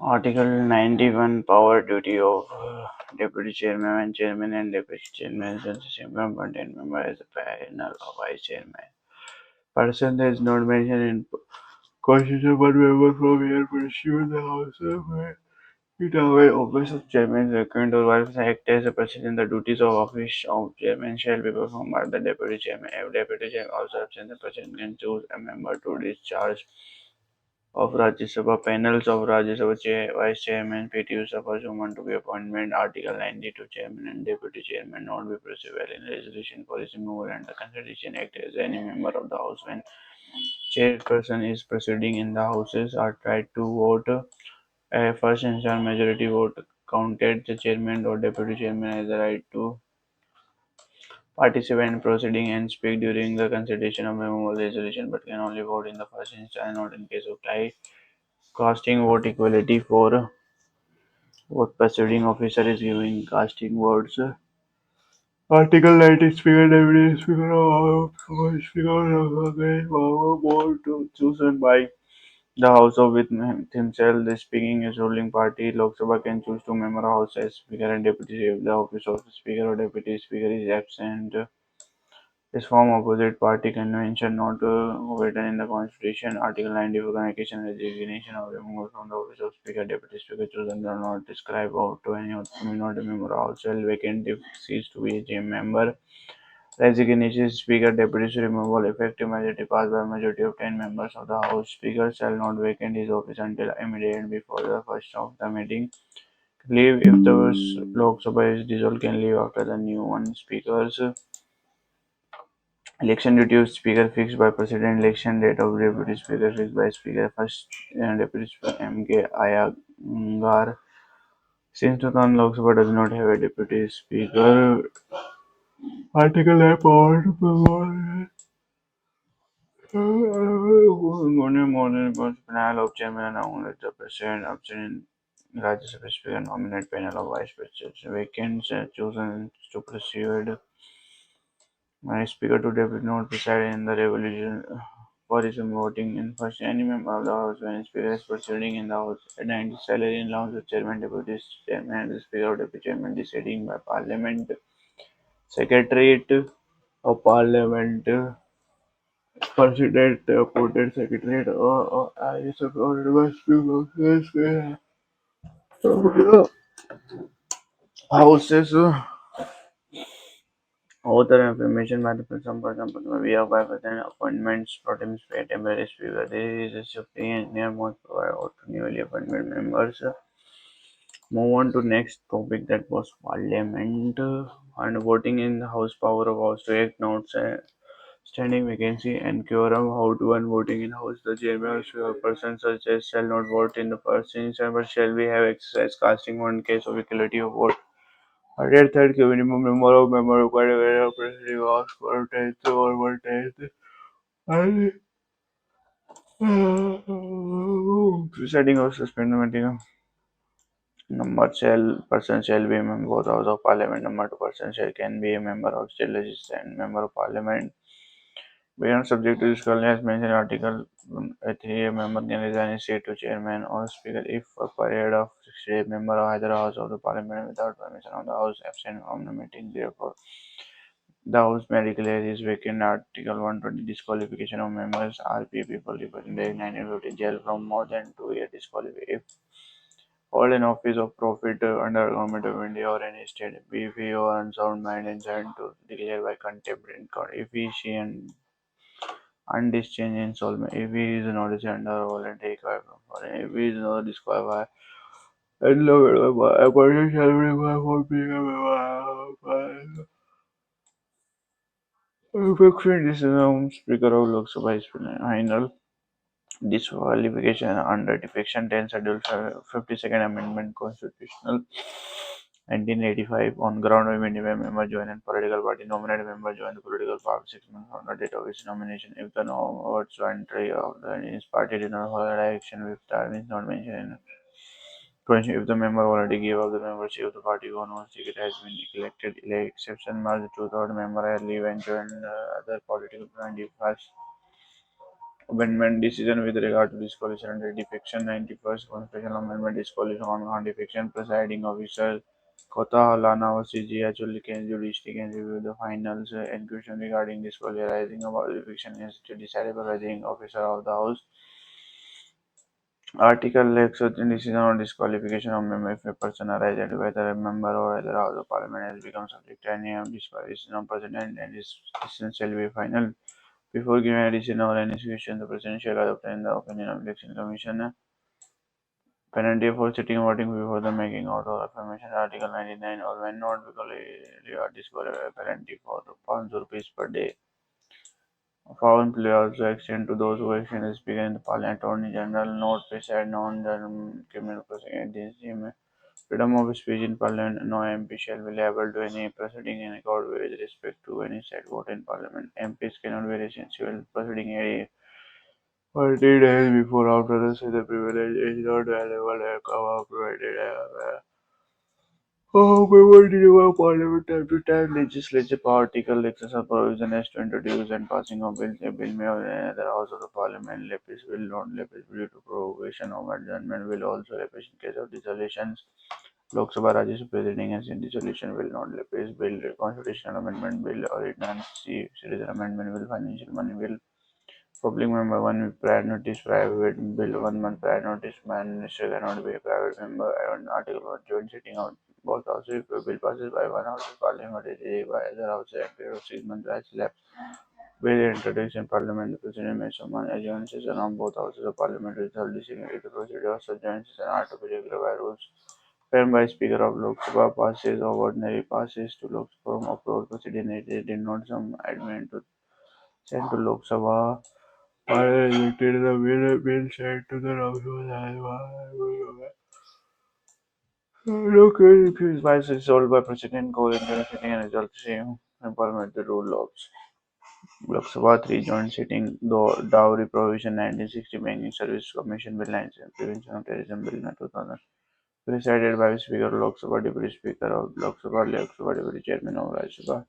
Article 91 Power duty of Deputy Chairman and Chairman and Deputy Chairman and the same component member as a panel of Vice Chairman. Person that is not mentioned in Constitution but member from here pursue the House of it away office of Chairman second or vice act as a president. The duties of office of Chairman shall be performed by the Deputy Chairman. If Deputy Chairman also absent, the President can choose a member to discharge of Rajya Sabha panels of Rajya Sabha Vice Chairman PTU Sabha Suman to be appointment Article 92 Chairman and Deputy Chairman not be perceived in resolution for his removal and the Constitution Act as any member of the House when chairperson is proceeding in the Houses are tried to vote a first instance majority vote counted. The chairman or deputy chairman has the right to participate in proceeding and speak during the consideration of removal resolution but can only vote in the first instance not in case of tie. Casting vote equality for vote presiding officer is giving casting votes. Article 90 Speaker Deputy Speaker of Speaker of the board to chosen by the House of with himself. The speaking is ruling party. Lok Sabha can choose two member House as Speaker and Deputy if the office of Speaker or Deputy Speaker is absent. This form opposite party convention not written in the Constitution. Article 90 for convocation and resignation of removal from the office of Speaker, Deputy Speaker chosen are not described out to any not a member House shall vacant if ceased to be a GM member. Resignation Speaker Deputy removal effective majority passed by a majority of 10 members of the House. Speaker shall not vacate his office until immediate before the first of the meeting. Leave if the Lok Sabha is dissolved can leave after the new one. Speakers election duty of Speaker fixed by President. Election date of Deputy Speaker fixed by Speaker. First Deputy Speaker M.K. Iyengar. Since 2000 Lok Sabha does not have a Deputy Speaker, Article 9 power to provide more than one panel of chairman announced that the president absent in Rajya Sabha Speaker nominate panel of vice presidents. Vacants chosen to proceed my speaker to deputy not preside in the revolution for his voting in first any member of the house when speaker is proceeding in the house at 90 salary in laws of chairman, deputy chairman, and the speaker of deputy chairman deciding by parliament. Secretariat of parliament. President appointed secretary or is appointed by speaker houses author information by the some for example we have by president appointments proteins pay temporary speaker there is a supreme near most provide out to newly appointed members. Move on to next topic that was parliament and voting in the house power of house to act notes standing vacancy and quorum how to one voting in house the chairman or person such as shall not vote in the first instance but shall we have exercise casting one case of equality of vote. Earlier third minimum number of member required where a president asked for a tenth or one tenth and presiding or suspending number shall person shall be a member of the House of Parliament. Number two person shall can be a member of state legislature and member of Parliament. Beyond subject to discussion as mentioned in Article 3, a member can resign his seat to chairman or speaker if for a period of 6 days member of either house of the parliament without permission of the house absent from the meeting. Therefore, the house may declare his vacant. Article 120 disqualification of members. RP people represented 1950 jail from more than 2 years disqualified. If hold an office of profit under government of India or any state, if he or unsound mind intend to declare by contempt in court, if he she and undischarged insolvent, if he is noticed under voluntary required from foreign, if he is not disqualified, and lower a person shall be required for being a member. Fiction this is Speaker of Lok Sabha is final. Disqualification under Section 10 Schedule 52nd Amendment Constitutional 1985 on ground of independent member join and political party nominated member join the political party 6 months from the date of his nomination. If the votes entry of the his party did not follow election, if term is not mentioned in question, if the member already gave up the membership of the party on whose ticket has been elected, exception marks the two-third member leave and join other political party first. Amendment decision with regard to disqualification under defection. 91st Constitutional Amendment disqualification on defection. Presiding officer Kota Halana was CG actually can jurisdiction can review the finals and question regarding disqualifying about defection is to decide by presiding officer of the House. Article lacks certain decision on disqualification of member if a person arises and whether a member or other House of Parliament has become subject to any disqualification of president and his decision shall be final. Before giving a decision or any suggestion, the president shall obtain the opinion of election commission. Penalty for sitting voting before the making out of affirmation. Article 99 or when not because regard disqualified penalty for 500 rupees per day. Foul play also extend to those who extend the Speaker in the Parliament Attorney General, not preside non-criminal proceeding against him. Freedom of speech in Parliament. No MP shall be liable to any proceeding in court with respect to any said vote in Parliament. MPs cannot be essential proceeding any 40 days before after the said the privilege is not available and come provided. Oh, we will deliver Parliament time to time. Legislative article exercise provision is to introduce and passing of bills. A bill may or another House of the Parliament lapis will not lapis due to prorogation of adjournment will also lapis in case of dissolutions. Lok Sabha Rajya Sabha Presiding as in dissolution will not lapis. Bill Constitutional Amendment Bill Ordinance Citizen Amendment Bill Financial Money Bill Public member 1 week prior notice private bill 1 month prior notice minister cannot be a private member and article 1 joint sitting out both houses if a bill passes by one house of parliament it is rejected by other house and period of 6 months has elapsed. Bill introduced in parliament the president may summon a joint session on both houses of parliament without disagreeing the procedure of such joint session are to be regular by rules framed by Speaker of Lok Sabha passes or ordinary passes to Lok Sabha from approval proceeding it did not some admin to send to Lok Sabha or rejected the bill sent to the House of local if vice is sold by President Cole sitting and result same implement the rule laws. Lok Sabha 3 joint sitting dowry provision 1960 Banking Service Commission Bill 19 Prevention of Terrorism Bill 2000 presided by Speaker Lok Sabha Deputy Speaker of Lok Sabha Deputy Chairman of Rajya Sabha.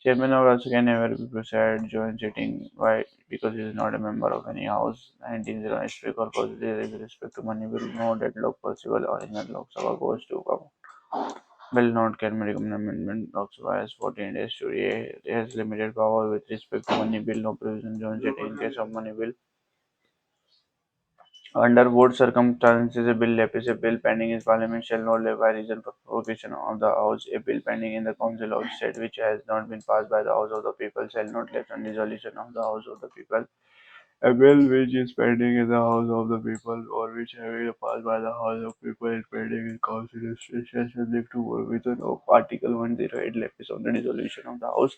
Chairman of Rajya can never be preside joint sitting. Why? Because he is not a member of any house. 1901 historical procedure with respect to money will no deadlock possible. Original Lok Sabha goes to cover. Bill not can be recommended amendment. Lok Sabha has 14 days to react. It has limited power with respect to money bill. No provision joint sitting in case of money bill. Under what circumstances a bill lapses? A bill pending in Parliament shall not lay by reason for provocation of the House. A bill pending in the Council of State which has not been passed by the House of the People shall not lapse on resolution of the House of the People. A bill which is pending in the House of the People or which has been passed by the House of People is pending in Council of State shall subject to provision of Article 108 lapse on the resolution of the House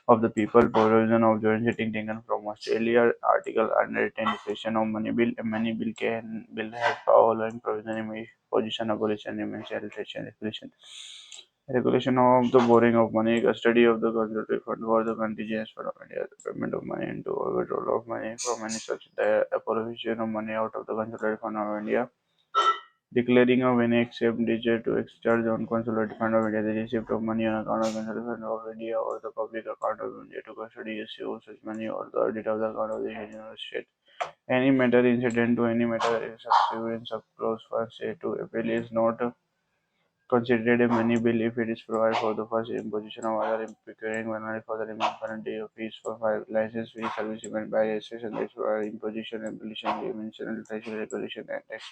of the People provision of joint sitting taken from Australia. Article 110 definition of money bill. A money bill has following provision in position abolition emancipation regulation. Regulation of the borrowing of money, custody of the conservative fund for the contingent fund of India, the payment of money into or withdrawal of money from any such the appropriation of money out of the conservative fund of India, declaring of any expenditure to discharge on consolidated fund of India, the receipt of money on account of consolidated fund of India or the public account of India to custody issue such money or the audit of the account of the Union State. Any matter incident to any matter is subsequent of clause 1 say to a bill is not considered a money bill if it is provided for the first imposition of other procuring penalty for the remaining penalty of fees for five license fee service event by registration rates for imposition, abolition, dimensional treasury regulation and tax.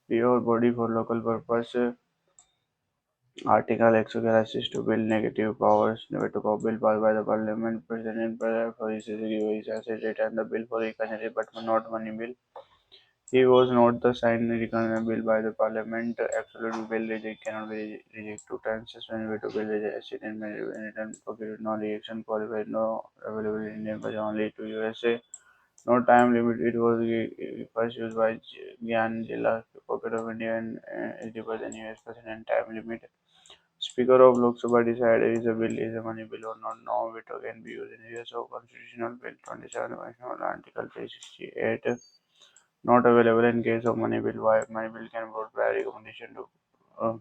Your body for local purpose. Article exercises to build negative powers never to bill passed by the parliament president for his asset and the bill for reconciliation but not money bill. He was not the signed reconciliation bill by the parliament. Absolute bill reject cannot be rejected two times. When veto bill is accident may return prohibited no reaction qualified no available in Indian but only to USA. No time limit. It was first used by Gyan Jilla, Pocket of India, and is deeper than US President time limit. Speaker of Lok Sabha decided is a bill is a money bill or not. No veto can be used in US of Constitutional Bill 27 Article 368. Not available in case of money bill. Why money bill can vote by recommendation to uh,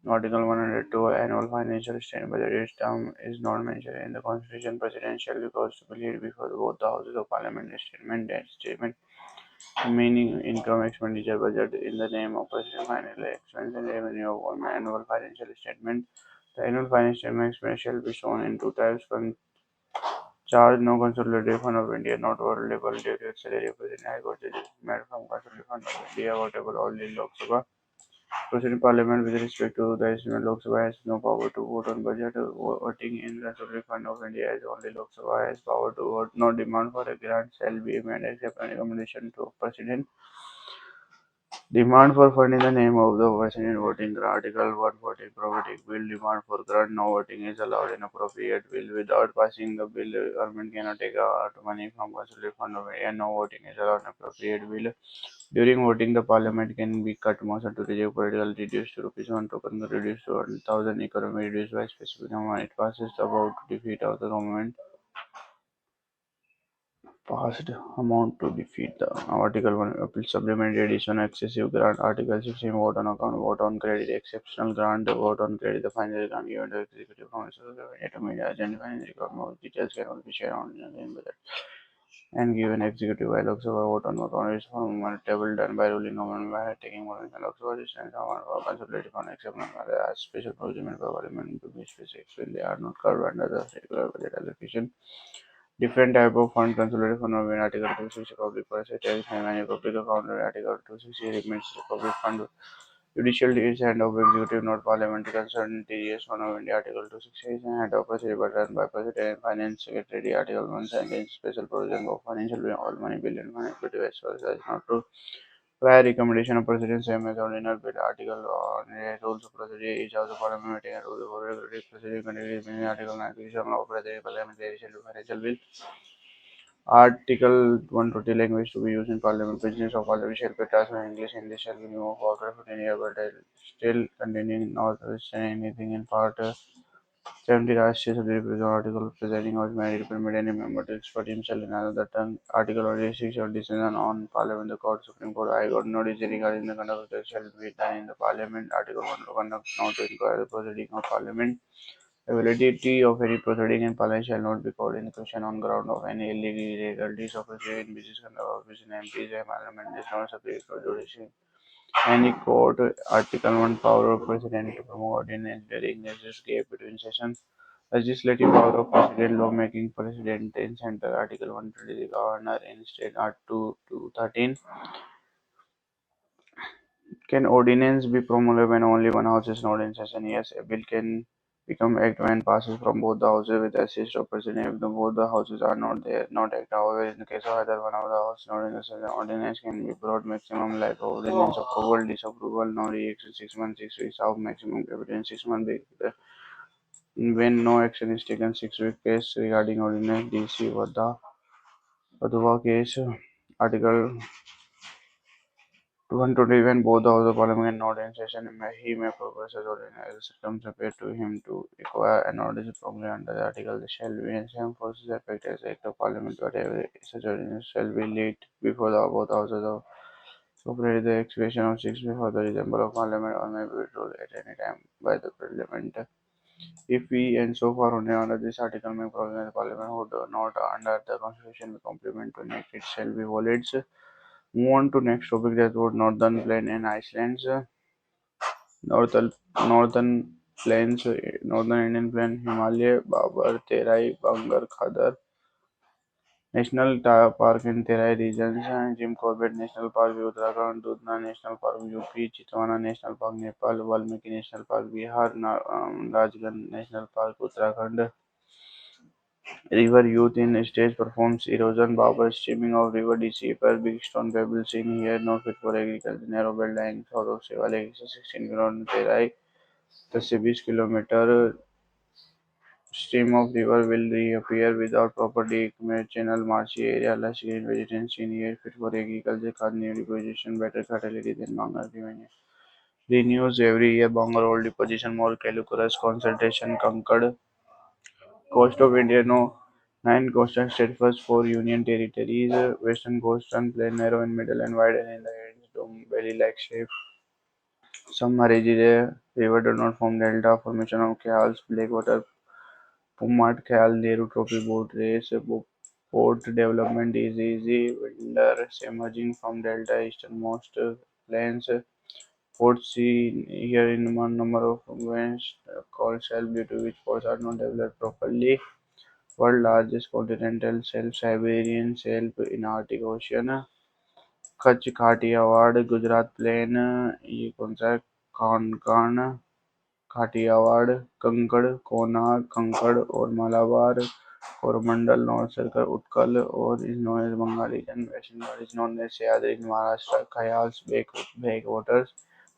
Article 102 Annual financial statement budget is term is not mentioned in the Constitution. President shall be caused to be laid before both the houses of Parliament a statement and statement meaning income expenditure budget in the name of President final expense and revenue of one annual financial statement. The annual financial statement shall be shown in two types. Charge no consolidated fund of India not available due to salary of President High Court judges made from consolidated fund of India whatever only Lok Sabha. President Parliament with respect to the estimate Lok Sabha has no power to vote on budget. Voting in consolidated fund of India as only Lok Sabha has power to vote. No demand for a grant shall be made except on recommendation to President. Demand for fund in the name of the President voting Article 140 Property Bill demand for grant no voting is allowed in appropriate bill without passing the bill government cannot take out money from consolidated fund of and no voting is allowed in appropriate bill. During voting the parliament can be cut motion to reject political reduced to rupees 1 token reduced to 1000 economy reduced by specific amount it passes the vote to defeat of the government passed amount to defeat the Article 1 appeal supplementary edition excessive grant Article 16 vote on account vote on credit exceptional grant vote on credit the final grant given to executive council to media agenda financial more details can also be shared on budget and given executive by Lok Sabha vote on account is from a table done by ruling government by taking more than Lok Sabha distance on consolidated on except as special provision for parliament to be specific when they are not covered under the regular budget allocation. Different type of fund consolidated fund of Article 260 public percentage and many public account Article 260 remains public fund judicial is hand of executive not parliamentary concerned TGS one of India Article 260 is hand of president but run by president and finance secretary Article 1 sentence special provision of financial all money bill and financial as well as not to prior recommendation of president same as ordinary bill article on rules of procedure each of the parliament meeting and rules of regulatory procedure continues in article 9 of president parliamentary financial bill. Article 120 language to be used in Parliament. Business of Parliament shall be transferred in English. Hindi shall be removed after 15 years, but still continuing not understand anything in part 70 Rashtriya Subdivision Article presiding or married permit any member to expert himself in another tongue. Article 26 of decision on Parliament, the Court, Supreme Court, High Court, notice regarding the conduct of the shall be done in the Parliament. Article 1 to conduct not to inquire the proceeding of Parliament. The validity of any proceeding in Parliament shall not be called in question on ground of any irregularities of proceeding in business conduct of business MPs and Parliament is not subject to jurisdiction. Any court, Article 1 power of President to promote ordinance during this gap between sessions. Legislative power of President, lawmaking President in Center, Article 120, the Governor in State, Art 2 to 13. Can ordinance be promulgated when only one house is not in session? Yes, a bill can become act when passes from both the houses with the assist of president if both the houses are not there, not act. However, in the case of either one of the houses not in the session, ordinance can be brought maximum life of ordinance approval, disapproval, no reaction 6 months, 6 weeks of maximum evidence 6 months. When no action is taken, 6 week case regarding ordinance DC Wadhwa case, Article 120 when both the House of Parliament are not in session, he may propose as ordinance comes appear to him to require an ordinance probably under the article the shall be and same forces effect as Act of Parliament, whatever such ordinance shall be laid before the both houses of operate the expiration of 6 weeks for the December of Parliament or may be withdrawn at any time by the Parliament. If we and so far only under this article may provide the Parliament would not under the Constitution be complement to make it shall be valid. Move on to next topic that would Northern Plain and Iceland's northern northern plains, northern Indian plain, Himalaya, Babar, Terai, Bangar, Khadar National Park in Terai regions, Jim Corbett National Park, Uttarakhand, Dudhna National Park, UP, Chitwana National Park, Nepal, Valmiki National Park, Bihar, Rajgans National Park, Uttarakhand. River youth in stage performs erosion, Babar streaming of river deceiver, big stone pebbles seen here, not fit for agriculture, narrow belt lying south of Shivalek, 16 km Terai, the 20 kilometer stream of river will reappear without proper demarcation channel, marshy area, lush green vegetation seen here, fit for agriculture, cause new deposition, better fertility than Bangar given. Renews every year, Bangar old deposition, more calcareous concentration, conquered coast of India, no. Nine coastal states, first four union territories, western coastal plain narrow in middle and wider in the ends, dome belly-like shape. Submarine is a river do not form delta formation of canals, Blackwater, Pumat Canal, Nehru Trophy boat race. Port development is easy. Winters emerging from delta easternmost plains. Ports seen here in one number of vents called shelf due to which ports are not developed properly. World largest continental shelf, Siberian shelf in Arctic Ocean. Kutch Kathiawar Gujarat plain ये कौन सा है कानकान काठियावाड़ कंकड़ कोणार्क कंकड़ और Malabar Coromandel north circle Utkal और is known as Bengal region West Bengal is known as Sahyadri in Maharashtra खयाल्स backwaters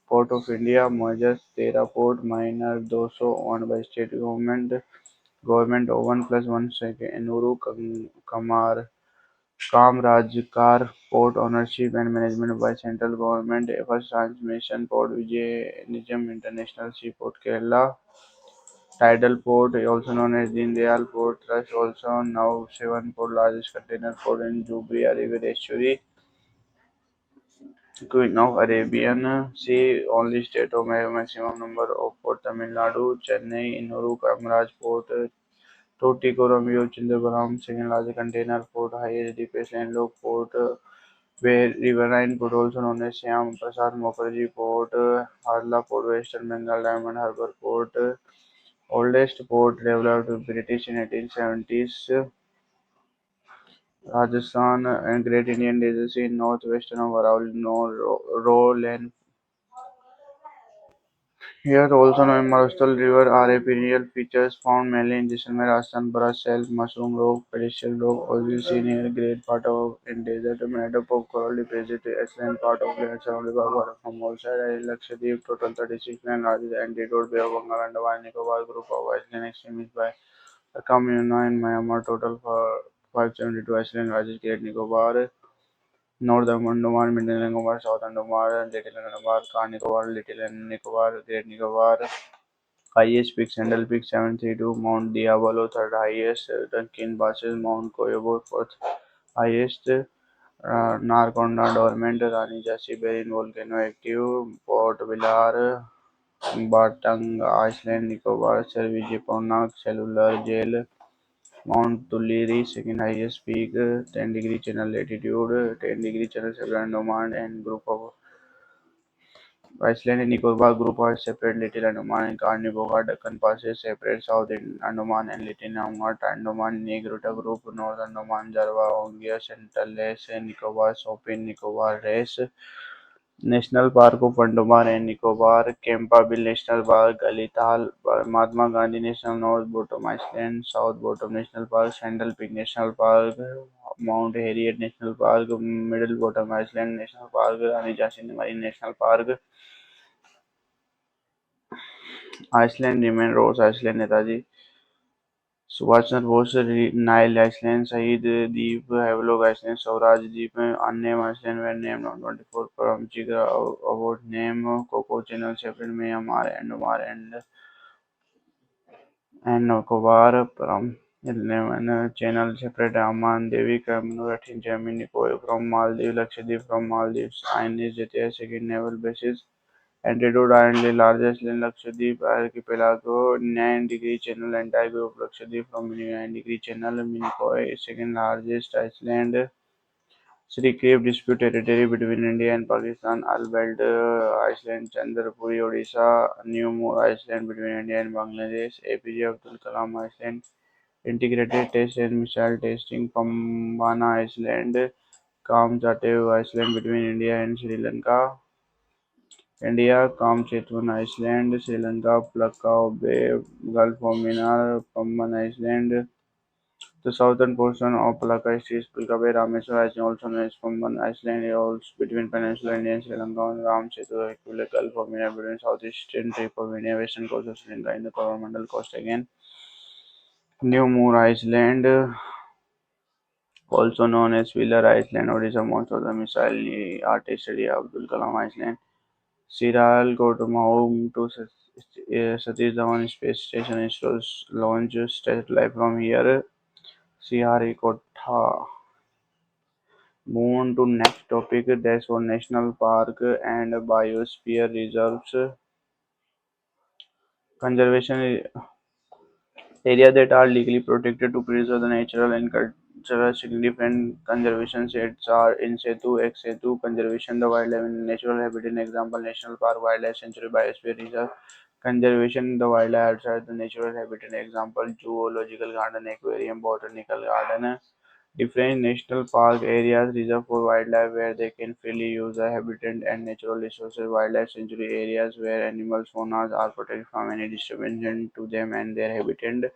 port of India मौजस 13 port minor 200 owned by state government ओवन प्लस वन सेकेंड एनूरू कमार Kamrajkar Port ownership and management by central government. First transmission port Vijayanagar International Seaport Kerala. Tidal port also known as Dindayal Port Trust also now seven port largest container port in Jubri River estuary. Queen of Arabian Sea only state of maximum number of port Tamil Nadu. Chennai Inuru Kamraj Port Tuticorin Chindabaram second largest container port highest deepest landlocked port where riverine port also known as Syam Prasad Mukherjee Port, Harla Port, Western Bengal Diamond Harbour Port, oldest port developed British in 1870s, Rajasthan and Great Indian Desert Sea in northwestern of Aravalli, Roll. Here, also known Marustal River, are a perennial features found mainly in Jaisalmer, Rajasthan, Brush Shelf, Mushroom Rock, Pedestal Rock, also seen here, great part of in desert, made up of coral deposit, excellent part of land surrounded by water from all sides, Lakshadweep, total 36 land largest antidote Bay of Bengal and Andaman Nicobar group of island extremists by the Comuna in Myanmar, total for 572 island largest Great Nicobar, North Andaman, Middle Nicobar, South Andaman, Little Nicobar, Car Nicobar, Little Nicobar, Great Nicobar. Highest peak Sandal Peak 732, Mount Diablo third highest, Duncan Passes, Mount Koyobo fourth highest, Narconda dormant, Rani Jasi Berrin volcano active, Port Villar, Batang Island, Nicobar, Servijiponak cellular jail, Mount Tuliri second highest peak, 10 degree channel latitude, 10 degree channel Several Andaman and group of Iceland and Nicobar group are separate. Little Andaman and Car Nicobar Deccan Passes separate. South Andaman and Little Andaman Negrita group. North Andaman Java Ongia Centrales and Nicobar Sopin Nicobar Race. National Park of Andaman and Nicobar. Kempaville National Park. Galital Mahatma Gandhi National North Bottom Iceland. South Bottom National Park. Sandal Peak National Park. Mount Harriet National Park. Middle Bottom Iceland National Park. Rani Jhansi Marine National Park. Island renamed Ross island Netaji Subhash Chandra Bose Neil island Shaheed Dweep Havelock island Swaraj Dweep unnamed island were named on 24 from Jigar award name Coco Channel separate Myanmar and Nicobar from 11 channel separate Aman Devi Commemorating Germany from Maldives Lakshadweep from Maldives Ines Jatiya second naval bases Antidote Island, largest in Lakshadweep archipelago, 9 degree channel, entire group Lakshadweep from 9 degree channel, Minicoy, second largest island. Sri dispute territory between India and Pakistan, Albert Island, Chandrapuri, Odisha, New Moor Island between India and Bangladesh, APJ Abdul Kalam Island, integrated test and missile testing, Pambana Island, Kamchatev Island between India and Sri Lanka. India, Kamchatka Island, Sri Lanka, Plakao Bay, Gulf of Mannar, Pamban Island. The southern portion of Palaka is Pilka Bay, Rameswar Island, also known as Pamban Island, is also between Peninsula India and Sri Lanka, and Ram Setu, equivalent Gulf of Mannar between southeastern tip of India, western coast of Sri Lanka, in the Coromandel Coast again. New Moor Island, also known as Wheeler Island, Odisha, most of the missile artist area Abdul Kalam Island. Siral home to Satish Dhawan Space Station installs launch satellite from here. Sriharikota Move on to next topic. That's for national park and biosphere reserves. Conservation areas that are legally protected to preserve the natural and cultural significant conservation sets are in situ, ex situ conservation, the wildlife and natural habitat. Example: national park, wildlife sanctuary, biosphere reserve. Conservation the wildlife outside the natural habitat. Example: zoological garden, aquarium, botanical garden. Different national park areas reserved for wildlife where they can freely use the habitat and natural resources. Wildlife sanctuary areas where animals, faunas are protected from any disturbance to them and their habitat.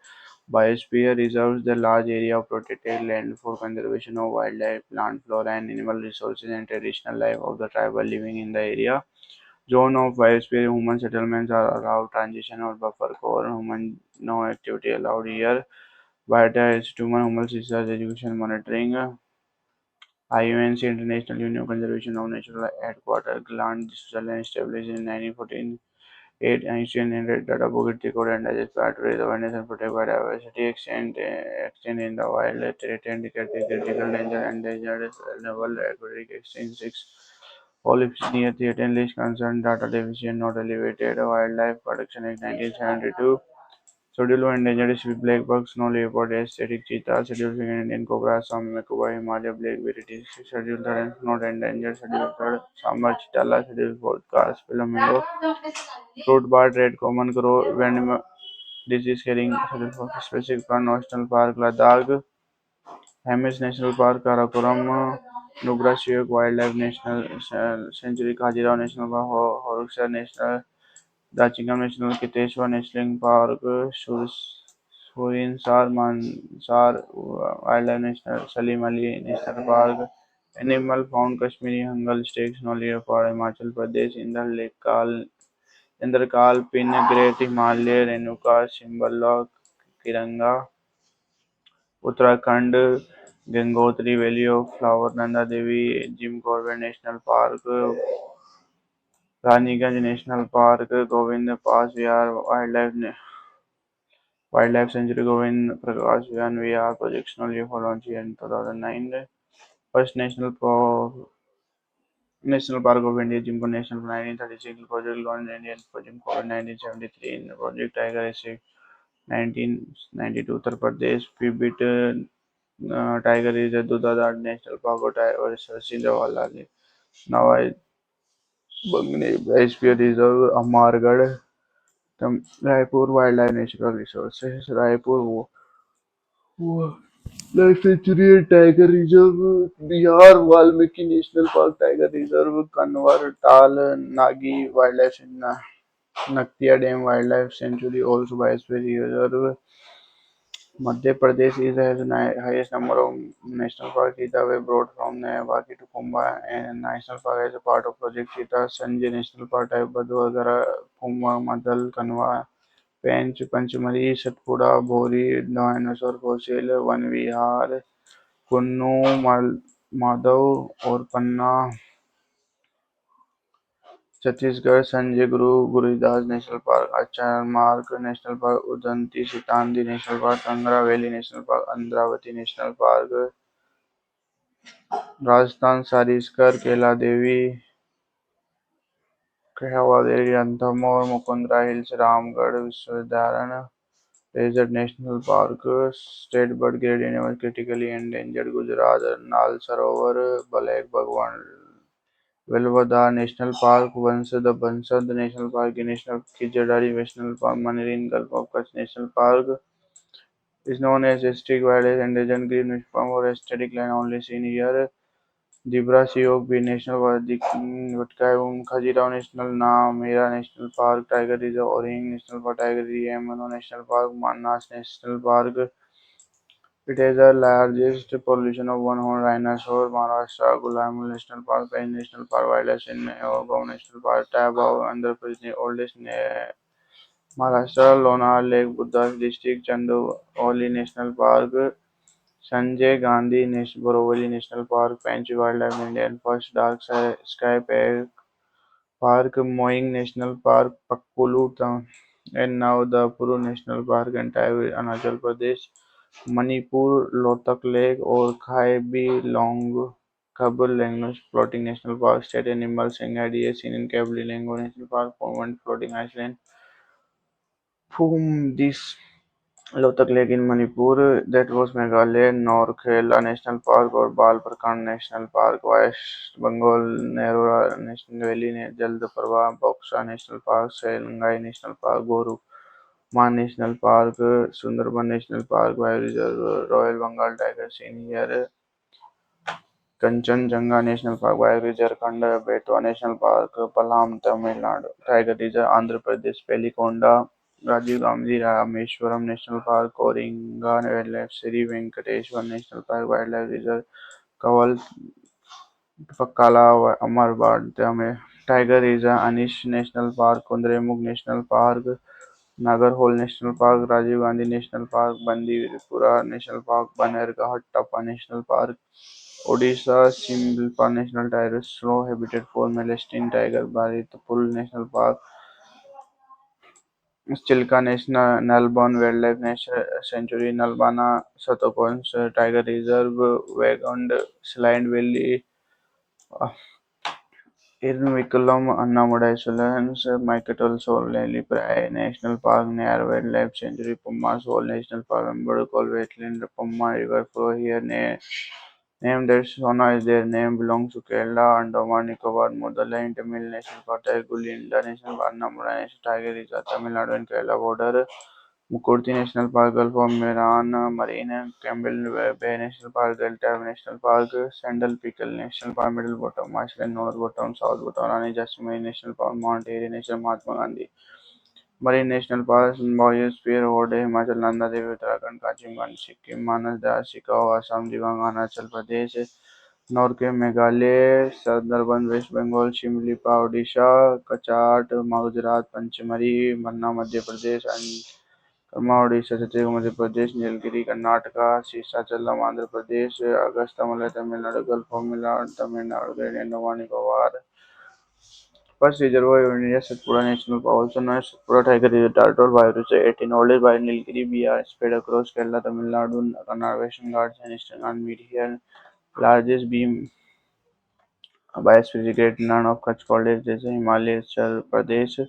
Biosphere reserves the large area of protected land for conservation of wildlife, plant, flora, and animal resources and traditional life of the tribal living in the area. Zone of biosphere human settlements are allowed transition or buffer core human no activity allowed here. Biota is human research education monitoring. IUNC International Union Conservation of Natural Headquarters Gland Switzerland established in 1914. Eight ancient and red data book record and digest part to raise awareness and protect biodiversity extent in the wild threatened critical danger and endangered level aquatic extinct six all is near threatened list concerned data deficient not elevated wildlife protection act 1972 schedule one endangered species black buck snow leopard aesthetic cheetah schedule second Indian cobra Assam Mekoba Himalaya black beauty schedule third not endangered schedule third summer chitala schedule fourth cast flamingo fruit bat, red common crow, venom disease carrying specific plant national park, Ladakh, Hemis National Park, Karakoram, Nugra Shiok Wildlife National Sanctuary, Khajuraho National Park, Horuksa National, Dachingam National, Kiteshwar National Park, Surinsar Mansar Wildlife National, Salim Ali National Park, Animal found Kashmiri Hungal Stakes, no leopard, Himachal Pradesh, इंद्रकाल Pin great Himalaya Renuka Shimla तिरंगा Uttarakhand Gangotri valley of flower Nanda Devi Jim Corbett national park Raniganj national park Govind पास Vihar wildlife sanctuary Govind Prakash Vihar प्रोजेक्शनल यूफो launch in 2009 first National Park of India, Jim National 1936 project launched Indian for Jim 1973 in the Project Tiger Escape 1992 Uttar Pradesh Pibit Tiger Reserve Dudadar National Park or Sindhawala now I Bangni Biosphere Reserve Amargarh Raipur Wildlife Natural Resources Raipur Life Sanctuary and Tiger Reserve Bihar Valmiki National Park Tiger Reserve Kanwar Tal Nagi Wildlife Naktia Dam Wildlife Sanctuary also Biosphere Reserve Madhya Pradesh is has the highest number of national parks. Cheetah were brought from Baki to Kumbh and national park as a part of Project Cheetah. Sanjay National Park type Badwagara, Kumbh, Madal, Kanwa, Pench, Panchmari, Satpura, Bhori, Dinosaur Fossil, Van Vihar, Kunnu, Madhav और पन्ना Chhattisgarh Sanjay Guru Gurudas national park Achanmarg national park Udanti Sitanadi national park Kangra valley national park Indravati national park Rajasthan Sariska Kela Devi कहवादेवी Ranthambore Mukundra hills Ramgarh विश्वविद्यालय desert national park state bird grade animal critically endangered Gujarat Nal Sarovar black भगवान Velavada national park Bansda national park national Khijadari national park marine gulf of Kutch national park is known as District Wildlife Endangered Green Farm or aesthetic line only seen here. Dibra Siok Beach National Park, Dikkayum, Khajuraho National Mera National Park, Tiger Reserve, Oring National Park, Tiger Yamano National Park, Manas National Park. It has the largest population of one-horned rhinoceros. Maharashtra, Gulamul National Park, Pench National Park, Wildlife in Gaon National Park, Tabao, Andhra Pradesh, oldest Maharashtra, Lonar Lake, Buddha District, Chandaoli National Park, Sanjay Gandhi Borivali National Park, Panchi Wildlife India, first dark sky park, Moing National Park, Pakkulu Town, and now the Puru National Park, entire Arunachal Pradesh, Manipur, Lotak Lake, or Khai Bi Long Khabur Lango Floating National Park, State Animal Sanghadia seen in Kabuli Lango National Park, Permanent Floating Iceland. Whom this Lothak Lake in Manipur, that was Meghalaya, Norkhela National Park or Balparkand National Park, West Bengal, Narora National Valley, Jaldaparwa, Boxra National Park, Salangai National Park, Goru Man National Park, Sundarban National Park, Wildlife Reserve, Royal Bengal Tiger seen here, Kanchenjunga National Park, Wildlife Reserve, Khanda, Betwa National Park, Palam, Tamil Nadu, Tiger Reserve, Andhra Pradesh, Pelikonda, Rajiv Gandhi Rameshwaram National Park, Koringa Wildlife Sri Venkateshwar National Park, Wildlife Reserve, Kaval, Pakala, Amarbad, Tiger Reserve, Anish National Park, Kundremukh National Park, Nagarhole National Park, Rajiv Gandhi National Park, Bandipura National Park, Banerghat Tapa National Park, Odisha Shimla National Tiger Slow Habitat for Palestine Tiger, Bharatapur National Park, Chilka National Nalbon Wildlife Sanctuary, Nalbana Satopons Tiger Reserve, Wagond Sline Valley, Irnakulam, Annamudai Solans, Micatol Solely Prai National Park, Near Wildlife Sanctuary, Puma Sol National Park, Ambadakol Wetland, Puma River flow here, name that Sona is their name belongs to Kerala, Andaman Nicobar, Motherland, Tamil National Park, Gulinda National Park, Namura National Tiger Reserve, Tamil Nadu and Kerala border, Mukurti National Park, Gulf of Meran Marine, Campbell Bay National Park, Delta National Park, Sandal Pickle National Park, Middle Bottom, Marshland, North Bottom, South Bottom, Rani Jasmine National Park, Mount Airy National Mahatma Gandhi. Marine National Park, Biosphere, Ode, Himachal, Nanda Devi, Uttarakhand, Kachimman, Sikkim, Manas, Sikau, Assam, Diwan, Arunachal Pradesh, Norke, Meghalaya, Sundarban, West Bengal, Shimlipa, Odisha, Kachat, Gujarat, Panchmari, Manna, Madhya Pradesh, and Karma, Odisha, Chhattisgarh, Madhya Pradesh, Nilgiri, Karnataka, Shishachalam, Andhra Pradesh, Augusta, Malay, Tamil Nadu, Gulf of Malay, Tamil Nadu, Great Andaman Nicobar. First reservoir of India, Satpura National Park, also known as Satpura Tiger Reserve, Tartar Virus 18, ordered by Nilgiri BR, spread across Kerala, Tamil Nadu, Karnataka, Western Ghats, and Eastern Ghats. Meet here, largest beam biosphere great none of Kutch College, Himachal Pradesh.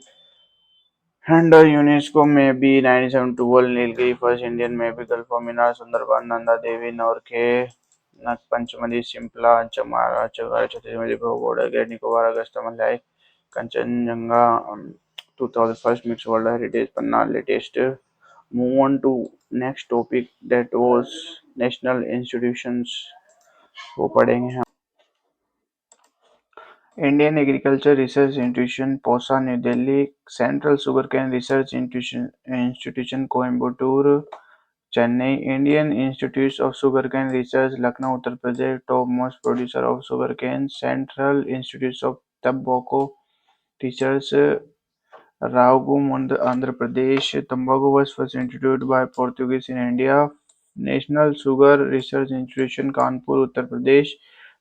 And UNESCO may be 9712 Nilgiri, first Indian maybe Gulf of Minar, Sundarban, Nanda Devi, Norke, Panchmadi, Simpla, Chamara, Chagara, Chhattisgarh, Border, Great Nicobar, Augusta, Malay, Kanchenjunga, 2001 Mixed World Heritage, Panna, latest. Move on to next topic that was national institutions. वो पढ़ेंगे हम Indian Agriculture Research Institution, POSA, New Delhi, Central Sugarcane Research Institution, Coimbatore, Chennai, Indian Institutes of Sugarcane Research, Lucknow, Uttar Pradesh, topmost producer of sugarcane, Central Institutes of Tobacco Research, Raugum, Andhra Pradesh, Tobacco was first introduced by Portuguese in India, National Sugar Research Institution, Kanpur, Uttar Pradesh,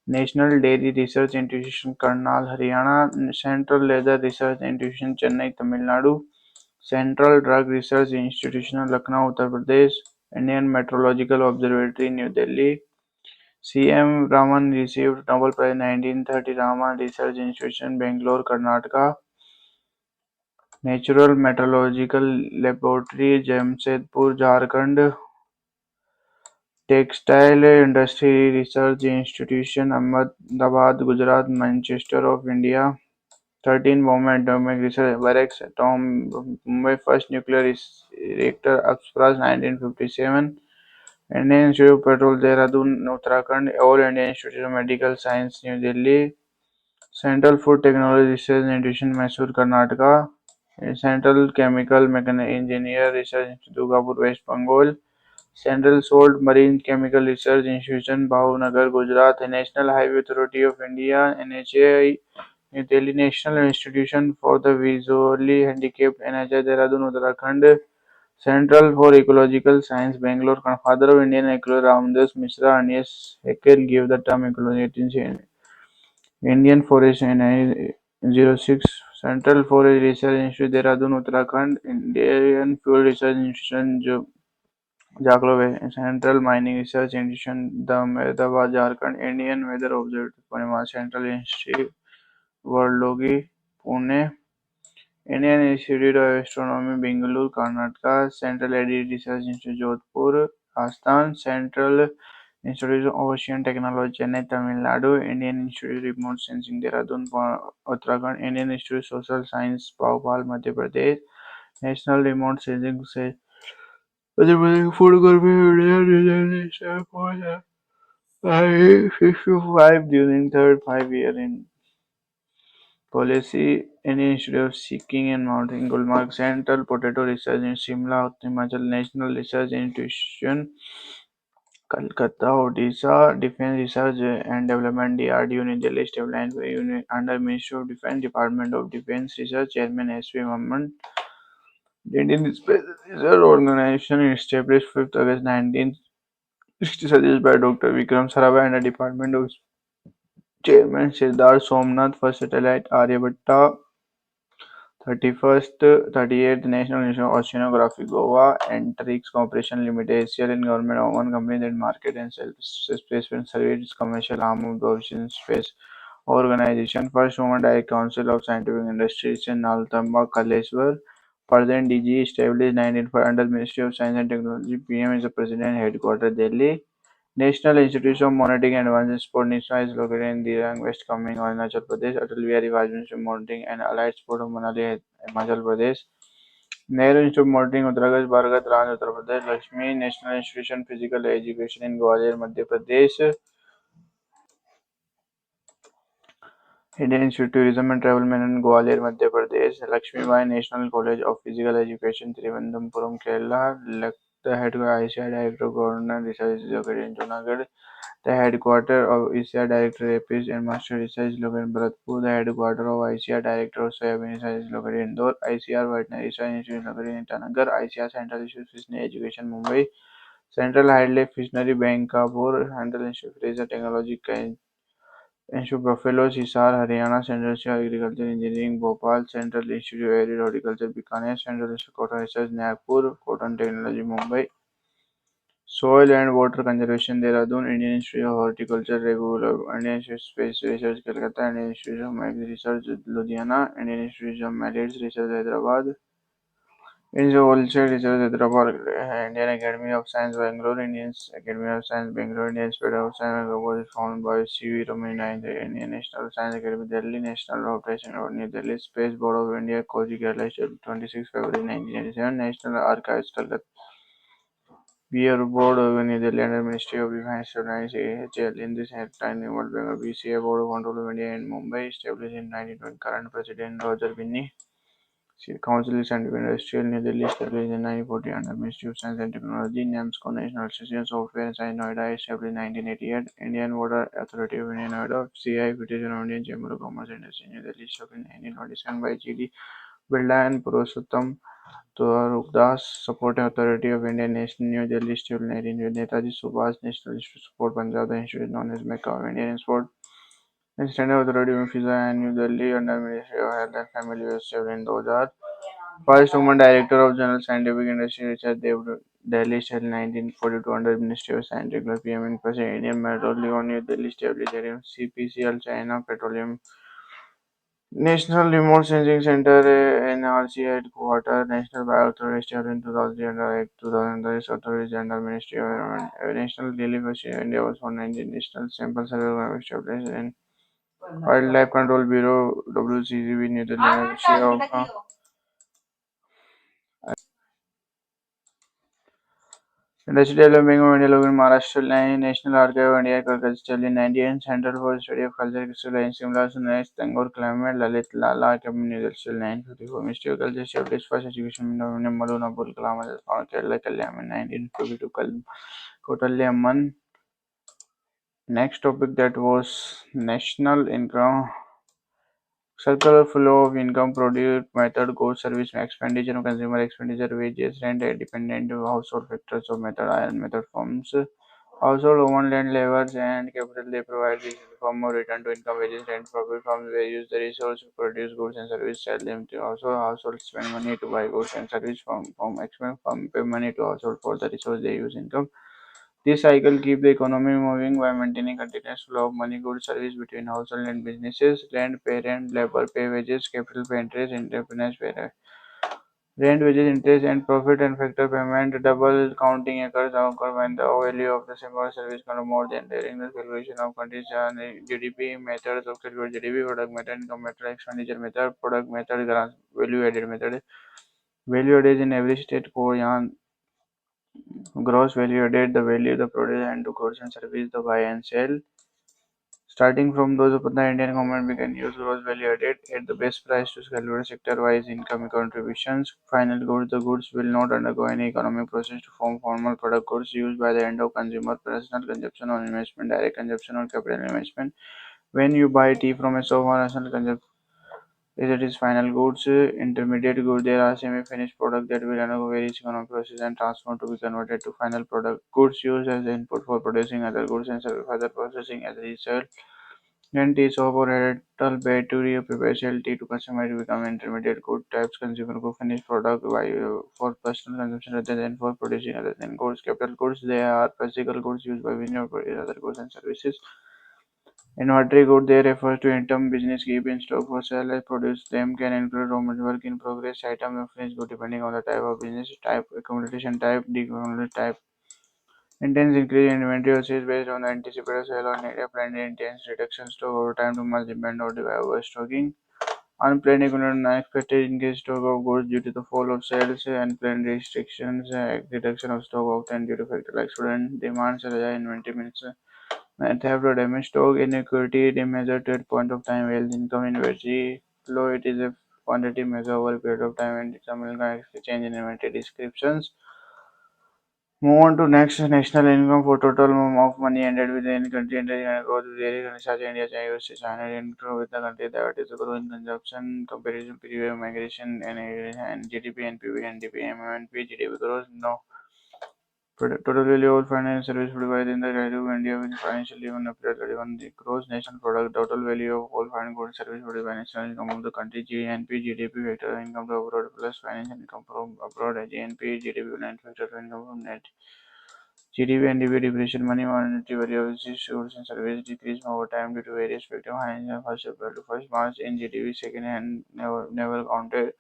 National Dairy Research Institution, Karnal, Haryana, Central Leather Research Institution, Chennai, Tamil Nadu, Central Drug Research Institution, Lucknow, Uttar Pradesh, Indian Meteorological Observatory, New Delhi. C.M. Raman received Nobel Prize 1930, Raman Research Institution, Bangalore, Karnataka. Natural Meteorological Laboratory, Jamshedpur, Jharkhand. Textile Industry Research Institution, Ahmedabad, Gujarat. Manchester of India. 13 Bombay Atomic Research Barracks, Mumbai first nuclear reactor, Apsras 1957. Indian Institute of Petrol, Dehradun, Uttarakhand. All India Institute of Medical Science, New Delhi. Central Food Technology Research Institution, Mysore, Karnataka. Central Chemical Engineer Research Institute, Durgapur, West Bengal. Central Salt Marine Chemical Research Institution, Bhavnagar, Gujarat. National Highway Authority of India, NHAI, New Delhi. National Institution for the Visually Handicapped, NHI, Dehradun, Uttarakhand. Central for Ecological Science, Bangalore. Father of Indian ecology, Ramdas Mishra, Ernest Haeckel gave the term ecology. Indian Forest in 1906. Central Forest Research Institute, Dehradun, Uttarakhand. Indian Fuel Research Institution, Jagrove, Central Mining Research Institution, the Ahmedabad, Jharkhand, Indian Weather Observatory, Pune, Central Institute, Varlogi, Pune, Indian Institute of Astronomy, Bengaluru, Karnataka, Central Edit Research Institute, Jodhpur, Rajasthan, Central Institute of Ocean Technology, Chennai, Tamil Nadu, Indian Institute of Remote Sensing, Dehradun, Uttarakhand, Indian Institute of Social Science, Bhopal, Madhya Pradesh, National Remote Sensing Madhya Pradesh Food Corporation Reserve for 55 during third 5 year in policy. Indian Institute of Seeking and Mounting Gulmarg Central Potato Research in Shimla, Himachal National Research Institution, Kolkata, Odisha Defence Research and Development DRDO, New Delhi, established under Ministry of Defence, Department of Defence Research, Chairman S.V. Mamman. The Indian Space Research Organization established 5th August 1960, suggested by Dr. Vikram Sarabhai and the Department of Chairman Siddharth Somnath for satellite Aryabhatta. 31st 38th National Institute of Oceanography, Goa, Antrix Corporation Limited, ACL and government-owned company that market and sells spacecraft services commercial arm of the Ocean Space Organization. First woman Direct Council of Scientific Industries in Nalthamba, Kaleshwar. Present DG established 1904 under Ministry of Science and Technology. PM is the President, Headquarters Delhi. National Institute of Monitoring and Advanced Sport (NISA) is located in Dirang, West Kameng, Arunachal Pradesh. Atal Bihari Vajpayee Institute of Monitoring and Allied Sport of Manali, Himachal Pradesh. Nehru Institute of Monitoring, Uttarakhand, Bhargat Raj, Uttar Pradesh. Lakshmi National Institution of Physical Education in Gwalior, Madhya Pradesh. Indian Institute of Tourism and Travel Management, Gwalior, Madhya Pradesh. Lakshmi Bai National College of Physical Education, Trivandrum, Kerala. The headquarters ICI Director of Government Research is located in Junagadh. The headquarters of ICI Director Rapis and Master Research is located in Bharatpur. The headquarters of ICI Director of Soybean Research is located in Indore. ICR Veterinary Research Institute is located in Itanagar. ICR Central Institute of Fishery Education, Mumbai. Central Wildlife Fishery Bank, Kabul. Central Institute of Fraser Technology Institute Buffalo, Hisar, Haryana. Central Institute of Agriculture Engineering, Bhopal. Central Institute of Aerial Horticulture, Bikaner. Central Institute of Cotton Research, Nagpur. Cotton Technology, Mumbai. Soil and Water Conservation, Dehradun. Indian Institute of Horticulture, Regular. Indian Institute of Space Research, Calcutta. Indian Institute of Mines Research, Ludhiana. Indian Institute of Millets Research, Hyderabad. Indian Institute of Research, Hyderabad. Indian Academy of Science, Bangalore. Indian Academy of Science, Bangalore. Indian Institute of Science, Bangalore was founded by C.V. Ramana in the Indian National Science Academy, Delhi. National Operation of New Delhi. Space Board of India, Kochi, Kerala, 26 February 1987. National Archives, Calcutta. Beer Board of New Delhi under Ministry of Defence established AHL in this headline World Bengal BCA Board of Control of India in Mumbai established in 1920. Current President Roger Binney. Council of Scientific Industrial New Delhi established in 1940 under Ministry of Science and Technology. NAMSCO National Institute of Software and Science Noida established in 1988. Indian Water Authority of India Noida. CI Petition of Indian Chamber of Commerce and Industry New Delhi established in 1927 by GD Birla and Purushottam Rupdas, Support Authority of India, National New Delhi Institute, Netaji Subhash National Institute Support Punjab, the institute known as Mecca of Indian Sport, and Standard Authority of Visa and New Delhi under Ministry of Health and Family Affairs established in 2000. First woman director of General Scientific Industry Research, Delhi established in 1942 under Ministry of Science Technology, PM and President Indian Petroleum, New Delhi established in CPCL, China Petroleum. National Remote Sensing Center (NRC) headquarters, National Bioauthority established in 2000 under Act 2000. This authority is under Ministry of Environment. National Relief Society of India was founded in National Sample Survey Organization established in Wildlife Control Bureau (WCCB) New Delhi. Ministry of Industry Development of India located in Maharashtra line, National Archive of India, Calcutta established in 1998, Center for Study of Culture, Crystal line, Simla, Sunrise, Tangore, Climate, Lalit Lala, Academy, New Delhi, 1954, Ministry of Culture established first education minister of India, Maluna Abul Kalam, was found Kerala, Kallam in 1952, Kotalya Amman. Next topic that was national income. Circular flow of income product method goods service expenditure consumer expenditure wages rent dependent household factors of method iron method forms Household own land levers and capital they provide this form of return to income, wages, rent, profit from where use the resource to produce goods and services, sell them to also households spend money to buy goods and service from expend from pay money to household for the resource they use income. This cycle keeps the economy moving by maintaining continuous flow of money, goods, service between household and businesses. Rent, pay rent, labor, pay wages, capital pay interest, entrepreneurs pay rent, wages, interest, and profit and factor payment. Double counting occur when the value of the similar service comes more than during the calculation of condition GDP methods of calculate GDP product method, income method, expenditure method, product method, value added method. Value added in every state को यहाँ gross value added the value the product and to goods and service the buy and sell. Starting from those of the Indian government, we can use gross value added at the best price to calculate sector-wise income contributions. Final goods, the goods will not undergo any economic process to form formal product goods used by the end of consumer, personal consumption or investment, direct consumption or capital investment. When you buy tea from a shop or personal consumption, it is final goods, intermediate goods. There are semi-finished products that will undergo various economic process and transform to be converted to final product. Goods used as input for producing other goods and further processing as result. Then tea soap or herbal battery prepare tea to customer to become intermediate good types consumer good finished product for personal consumption rather than for producing other than goods. Capital goods they are physical goods used by business for other goods and services. Inventory good they refers to item business keep in stock for sale as produce. Them can include raw material, work in progress item and finished good depending on the type of business type, accumulation type, decumulation type. Intense increase in inventory sales based on the anticipated sale or need planned intense reduction stock over time to match demand or overstocking. Unplanned economic unexpected increase stock of goods due to the fall of sales, unplanned restrictions, reduction of stock often due to factors like student demand, such as inventory minutes, theft or damage stock, inequity, they measure at point of time, wealth, income in very low, it is a quantity measure over a period of time and determine change in inventory descriptions. Move on to next national income for total of money ended within country and growth vary such India, China income with the country that is growing consumption comparison period migration and GDP NPV NDP MMNP GDP growth no total value of financial service provided in the value of India with financial even appear 31 the gross national product total value of all foreign goods service provided by national income of the country GNP GDP factor income to abroad plus financial income from abroad GNP GDP net factor income from net GDP and DB depreciation money monetary value of these goods and services decreased over time due to various factors. Hence, first April to 1st March in GDP, second hand never counted.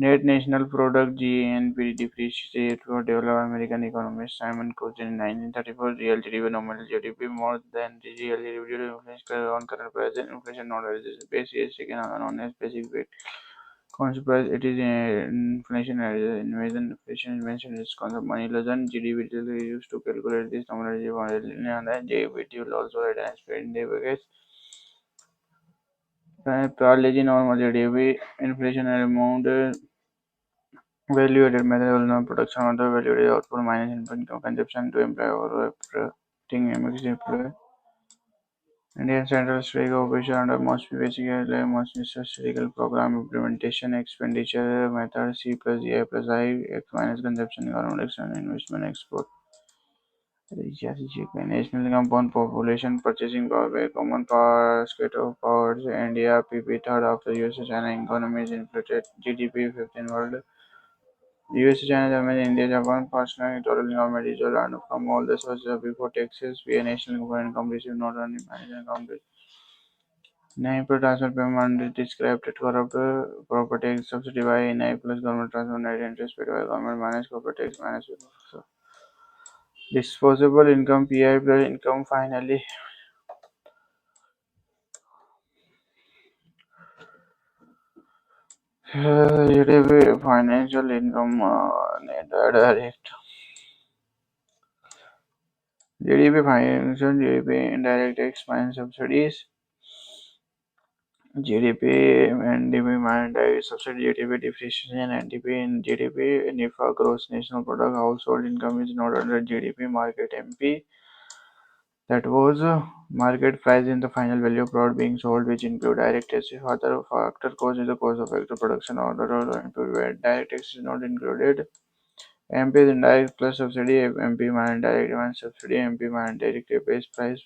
Net national product (GNP) depreciated for developed American economist Simon Coase in 1934. Real GDP, nominal GDP more than the real GDP due to inflation on current price and inflation not as base is taken on a specific rate. Consequence, it is inflation invasion. Inflation is mentioned as concept money lesson. GDP is used to calculate this nominal GDP and then GDP will also write and spread in the package. Parallel normal GDP, inflation amount value added method will not production of the value added output minus input consumption to employ or operating employee. Indian Central Statistical Operation under must be basically must be statistical program implementation expenditure method C plus E plus I X minus consumption economic external investment export. National income upon population purchasing power by common basket of powers India PP third after USA China economies inflated GDP 15 world USA China Germany India Japan personal total income is earned from all the sources before taxes via national income received not only management income. Nine transfer payment described at corrupt property tax subsidy by NI plus government transfer net interest paid by government minus corporate tax minus disposable income PI plus income finally. GDP financial income net direct GDP financial GDP indirect tax minus subsidies GDP NDP minus direct subsidy GDP depreciation NDP in GDP NIFA gross national product household income is not under GDP market MP that was market price in the final value of product being sold which include direct taxes. Other factor cost is the cost of actual production or the total input where direct tax is not included. MP is indirect plus subsidy, MP minus indirect minus subsidy, MP minus direct base price.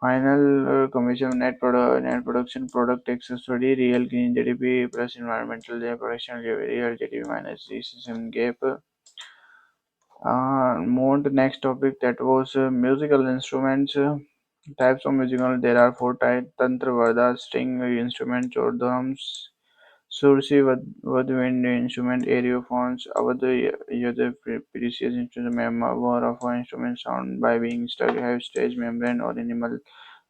Final commission net production product tax subsidy, real green GDP plus environmental production real GDP minus recession gap. Moved next topic that was musical instruments. Types of musical there are four types: tantra, varda, string instrument, or drums. Sursi, woodwind instrument, aerophones, Avadhu, other precious instrument, member of an instrument sound by being struck, have stage membrane or animal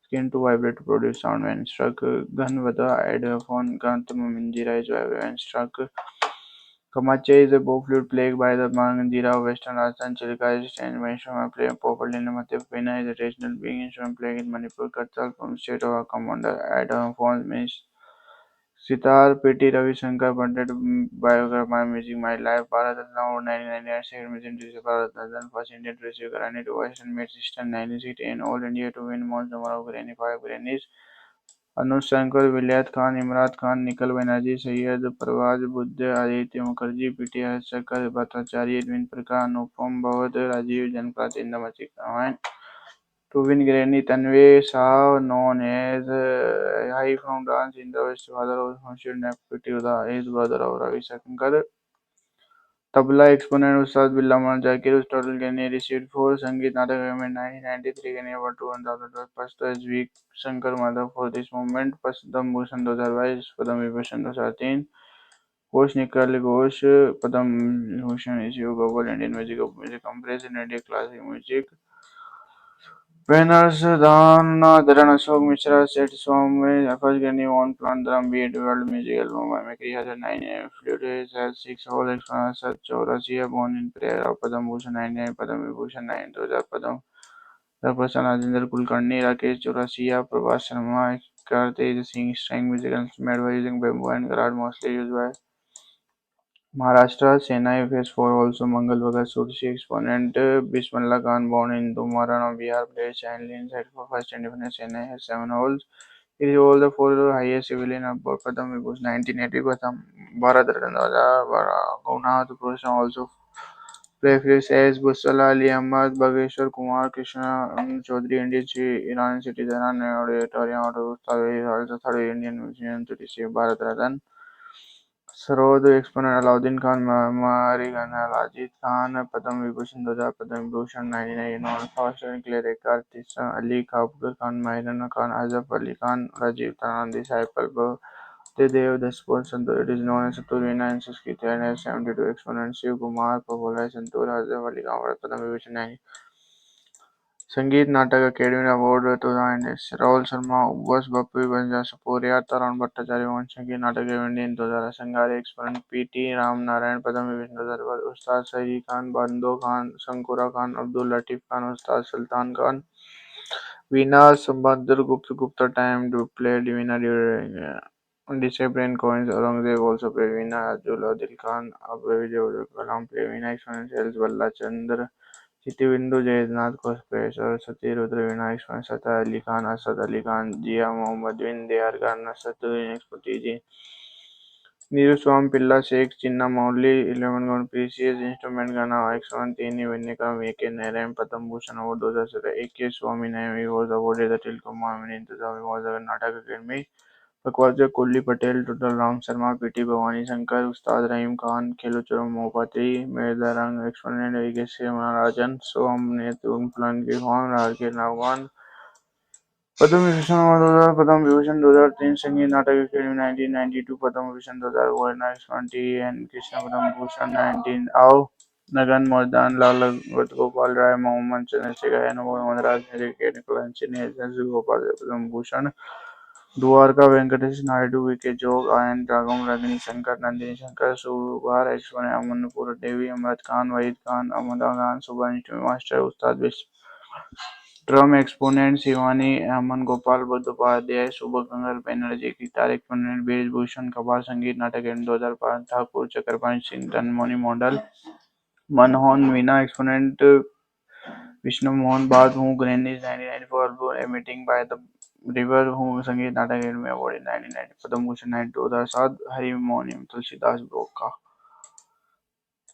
skin to vibrate to produce sound when struck. Ganvada, aerophone, Gantam, Minjira is when struck. Kamache is a bow flute played by the Manjira of Western Rajasthan. Chilka is a strange instrument played popularly in the Madhya Pena is a traditional being instrument played in Manipur. Kathak from state of Commander. Aerophones means Sitar, P.T. Ravi Shankar, Pandit biography, My Music, My Life, Bharat Ratna award 1999, second Music to receive Bharat Ratna, first Indian to receive Grammy to Western made system 1960 in all India to win most number of Grammy, 5 Grammys. Anush Shankar, Vilayat Khan, Imran Khan, Nikal Banerjee, Syed Parvaz Buddha, Aditya Mukherjee, P.T. Shankar, Bhattacharya, Edwin Prakash, Anupam Bhagat, Rajiv Janpat in the Magic Ramayana. To win Granny, Tanvi Shah, known as High from Dance in the West, father of Hamshir Nepti, his brother of Ravi Shankar. Tabla exponent Ustad Billah Mohan Zakir, total Granny received 4 Sangeet Natak Award 1993 Granny Award 2012. First as week Shankar Madhav for this movement, Padam Bhushan 2022, Padam Vibhushan 2003. Ghosh Nikal Ghosh, Padam Bhushan is Global Indian Music Compressed in India Classic Music. Winners Dharan Ashok Mishra set Swami first Grammy won Plant Drum Beat World Music Album Mimicry has 9 flutes has 6 whole exponents Chaurasia born in prayer of Padam Bhushan 99 Padam Vibhushan 9 Padam Darpashan Rajendra Kulkarni Rakesh Chaurasia Prabhas Sharma Karti Singh string music instrument by using bamboo and garage mostly used by Maharashtra, Senai phase 4 also Mangal Bhagat Sursi exponent Bismillah Khan born in Dumaran, Bihar played Chinese inside for first independence. Senai has 7 holes. It is all the 4 highest civilian above Padam Vibhushan 1980 Padam Bharat Ratna Gunath Profession also preface as Busala Ali Ahmad Bageshwar Kumar Krishna Chaudhary Indian Iran citizen and auditorium out of also third Indian musician to receive Bharat Ratna. Sarod exponent Alauddin Khan, Mari Khan, Ajit Khan, Padam Vibhushan 2000, Padam Vibhushan 99, non-first and cleric artist Ali Kabul Khan, Mahiran Khan, Azaf Ali Khan, Rajiv Tanan, disciple Dev Daspur Santur. It is known as Saturina in Sanskrit and has 72 exponents. Shiv Kumar, Popula Santur, Azaf Ali Khan, Padam Vibhushan 90. संगीत Natak academy award 2000 Rahul Sharma बस बप्पी बंजा सपोरिया Tarun Bhattacharya one Sangeet Natak academy in 2000 संगारे expert PT Ram Narayan Padma Vibhushan 2000 Ustad सही खान बंदो खान शंकुरा खान अब्दुल लतीफ खान उस्ताद सुल्तान खान वीना समुद्र गुप्त Gupta time to play Divina during discipline coins Aurangzeb also play Veena Abdul Adil Khan Abdul Kalam play Veena exponentials Balla Chandra Sithivindu Jayanath cosplay Saraswati Rudra Veena exponent Sata Ali Khan Asad Ali Khan Jia Mohammad Bin Dayar Khan Nasruddin expertise Neeru Swam Pilla Sheikh Chinna Mauli 11 Gun Precious Instrument Gana Excellent Tini Vinnika V.K. Narayan Padam Bhushan Award 2007 A.K. Swami Naimi was awarded the Tilka Mahamini in 2000 was a Natak Academy Pakwaja Kulli Patel Total Ram Sharma P.T. Bhavani Shankar Ustad Rahim Khan Khelucharam Mopati Medarang Exponent A.K. Rajan Swam Netum Planki Khan R.K. Navgan Padma Vibhushan award 2000 Padma Vibhushan 2003 संगीत Natak academy 1992 Padma Vibhushan 2001 N Krishna Padma Bhushan 19 आओ नगन मोहन लाल गोपाल राय मोहम्मद चंद्रशेखर मोहम्मद राज निकोलन Gopal Padma Bhushan Dwarka Venkatesh Naidu VK जोग ion Raghav Rajni Shankar Nandini Shankar सुबार ऐश्वर्य Amanpour देवी अमृत खान वहीद खान अमदा खान सुबह master उस्ताद drum exponent Shivani अमन गोपाल बंदोपाध्याय शुभंकर Banerjee guitar exponent बीज भूषण कबार संगीत नाटक 2005 Thakur Chakrapani Singh तनमोनी model Manmohan Meena exponent Vishnu Mohan बाद हूँ grannies 1994 album emitting by the river हूँ संगीत Natak academy award 1990 Padma Bhushan 2007 Hari Mohan Tulsidas Broca